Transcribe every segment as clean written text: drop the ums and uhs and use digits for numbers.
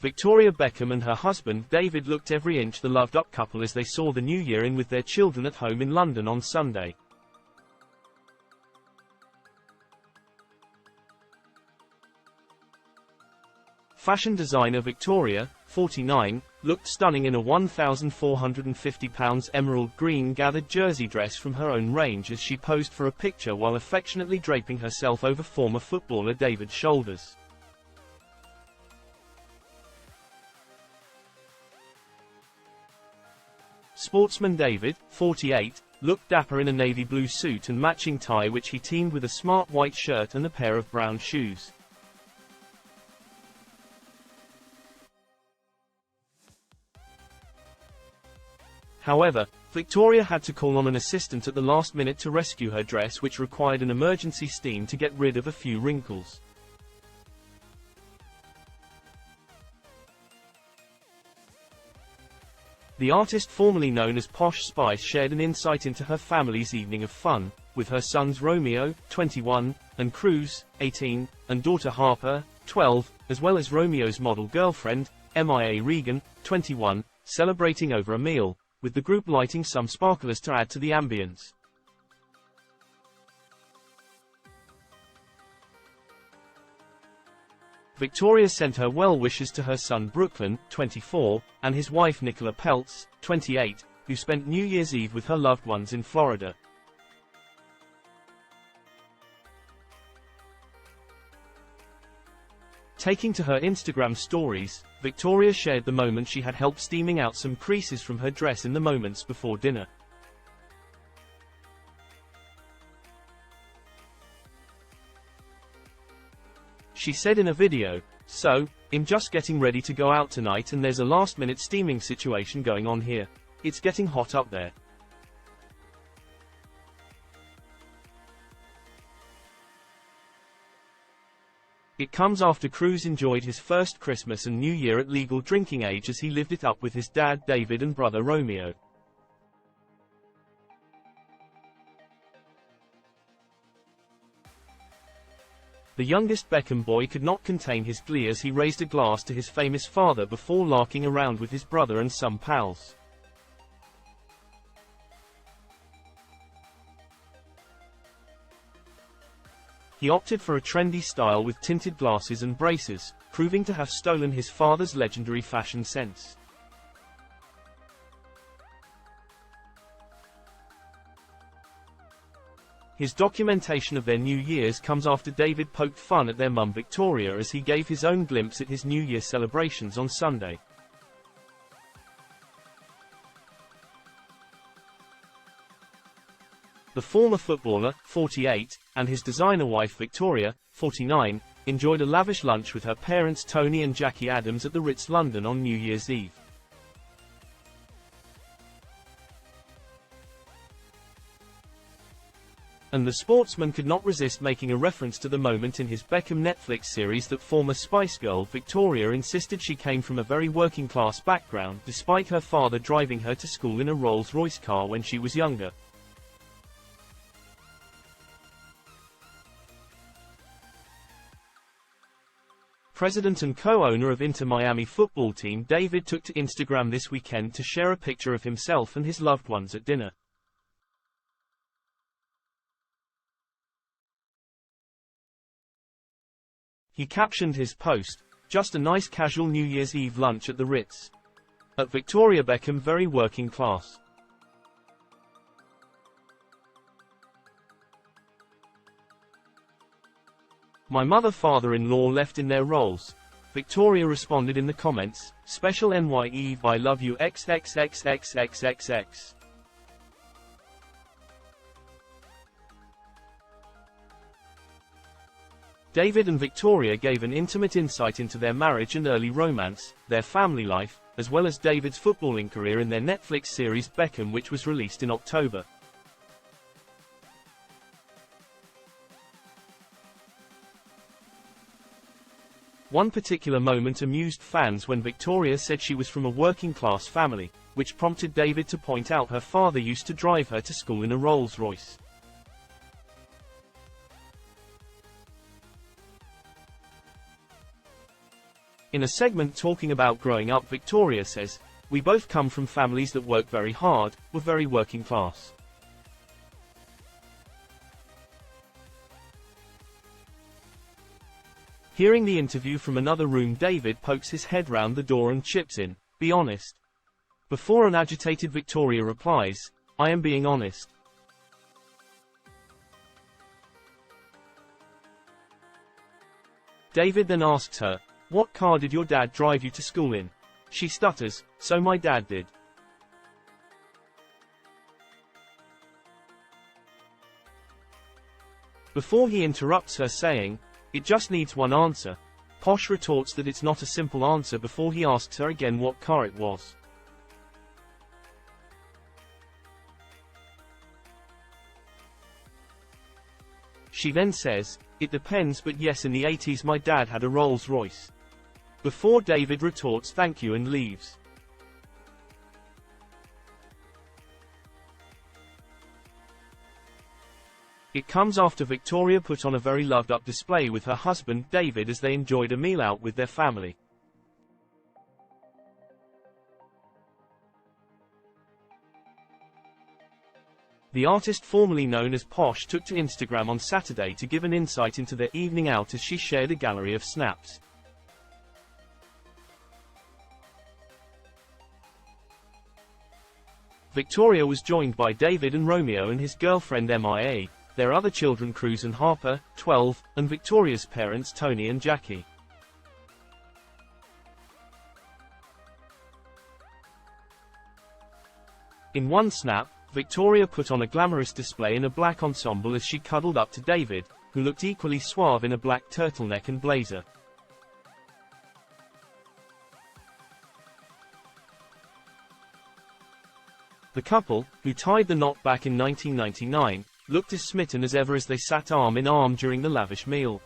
Victoria Beckham and her husband David looked every inch the loved-up couple as they saw the new year in with their children at home in London on Sunday. Fashion designer Victoria, 49, looked stunning in a £1,450 emerald green gathered jersey dress from her own range as she posed for a picture while affectionately draping herself over former footballer David's shoulders. Sportsman David, 48, looked dapper in a navy blue suit and matching tie which he teamed with a smart white shirt and a pair of brown shoes. However, Victoria had to call on an assistant at the last minute to rescue her dress, which required an emergency steam to get rid of a few wrinkles. The artist formerly known as Posh Spice shared an insight into her family's evening of fun, with her sons Romeo, 21, and Cruz, 18, and daughter Harper, 12, as well as Romeo's model girlfriend, Mia Regan, 21, celebrating over a meal, with the group lighting some sparklers to add to the ambience. Victoria sent her well wishes to her son Brooklyn, 24, and his wife Nicola Peltz, 28, who spent New Year's Eve with her loved ones in Florida. Taking to her Instagram stories, Victoria shared the moment she had help steaming out some creases from her dress in the moments before dinner. She said in a video, "So, I'm just getting ready to go out tonight and there's a last-minute steaming situation going on here. It's getting hot up there." It comes after Cruz enjoyed his first Christmas and New Year at legal drinking age as he lived it up with his dad David and brother Romeo. The youngest Beckham boy could not contain his glee as he raised a glass to his famous father before larking around with his brother and some pals. He opted for a trendy style with tinted glasses and braces, proving to have stolen his father's legendary fashion sense. His documentation of their New Year's comes after David poked fun at their mum Victoria as he gave his own glimpse at his New Year celebrations on Sunday. The former footballer, 48, and his designer wife Victoria, 49, enjoyed a lavish lunch with her parents Tony and Jackie Adams at the Ritz London on New Year's Eve. And the sportsman could not resist making a reference to the moment in his Beckham Netflix series that former Spice Girl Victoria insisted she came from a very working-class background despite her father driving her to school in a Rolls-Royce car when she was younger. President and co-owner of Inter Miami football team David took to Instagram this weekend to share a picture of himself and his loved ones at dinner. He captioned his post, "Just a nice casual New Year's Eve lunch at the Ritz. At Victoria Beckham, very working class." "My mother-father-in-law left in their roles." Victoria responded in the comments, "Special NY Eve, I love you XXXXXXX." David and Victoria gave an intimate insight into their marriage and early romance, their family life, as well as David's footballing career in their Netflix series Beckham, which was released in October. One particular moment amused fans when Victoria said she was from a working-class family, which prompted David to point out her father used to drive her to school in a Rolls-Royce. In a segment talking about growing up, Victoria says, "We both come from families that work very hard, were very working class. Hearing the interview from another room, David pokes his head round the door and chips in, "Be honest." Before an agitated Victoria replies, "I am being honest." David then asks her, "What car did your dad drive you to school in?" She stutters, "So my dad did." Before he interrupts her saying, "It just needs one answer," Posh retorts that it's not a simple answer before he asks her again what car it was. She then says, "It depends, but yes, in the 80s my dad had a Rolls Royce." Before David retorts thank you and leaves. It comes after Victoria put on a very loved-up display with her husband, David, as they enjoyed a meal out with their family. The artist formerly known as Posh took to Instagram on Saturday to give an insight into their evening out as she shared a gallery of snaps. Victoria was joined by David and Romeo and his girlfriend Mia, their other children Cruz and Harper, 12, and Victoria's parents Tony and Jackie. In one snap, Victoria put on a glamorous display in a black ensemble as she cuddled up to David, who looked equally suave in a black turtleneck and blazer. The couple, who tied the knot back in 1999, looked as smitten as ever as they sat arm in arm during the lavish meal.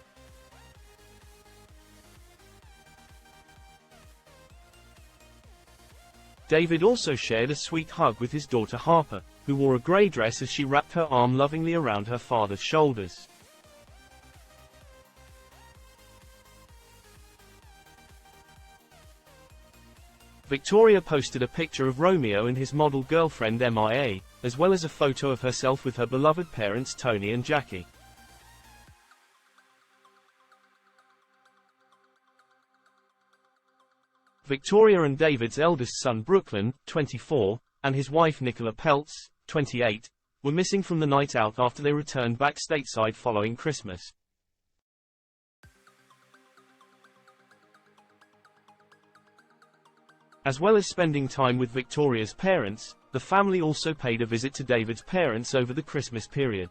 David also shared a sweet hug with his daughter Harper, who wore a grey dress as she wrapped her arm lovingly around her father's shoulders. Victoria posted a picture of Romeo and his model girlfriend Mia, as well as a photo of herself with her beloved parents Tony and Jackie. Victoria and David's eldest son Brooklyn, 24, and his wife Nicola Peltz, 28, were missing from the night out after they returned back stateside following Christmas. As well as spending time with Victoria's parents, the family also paid a visit to David's parents over the Christmas period.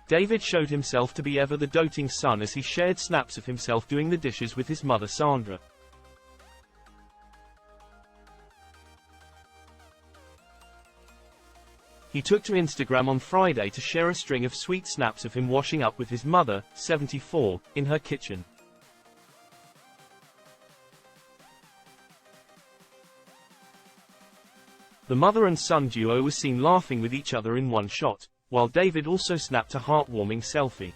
David showed himself to be ever the doting son as he shared snaps of himself doing the dishes with his mother Sandra. He took to Instagram on Friday to share a string of sweet snaps of him washing up with his mother, 74, in her kitchen. The mother and son duo was seen laughing with each other in one shot, while David also snapped a heartwarming selfie.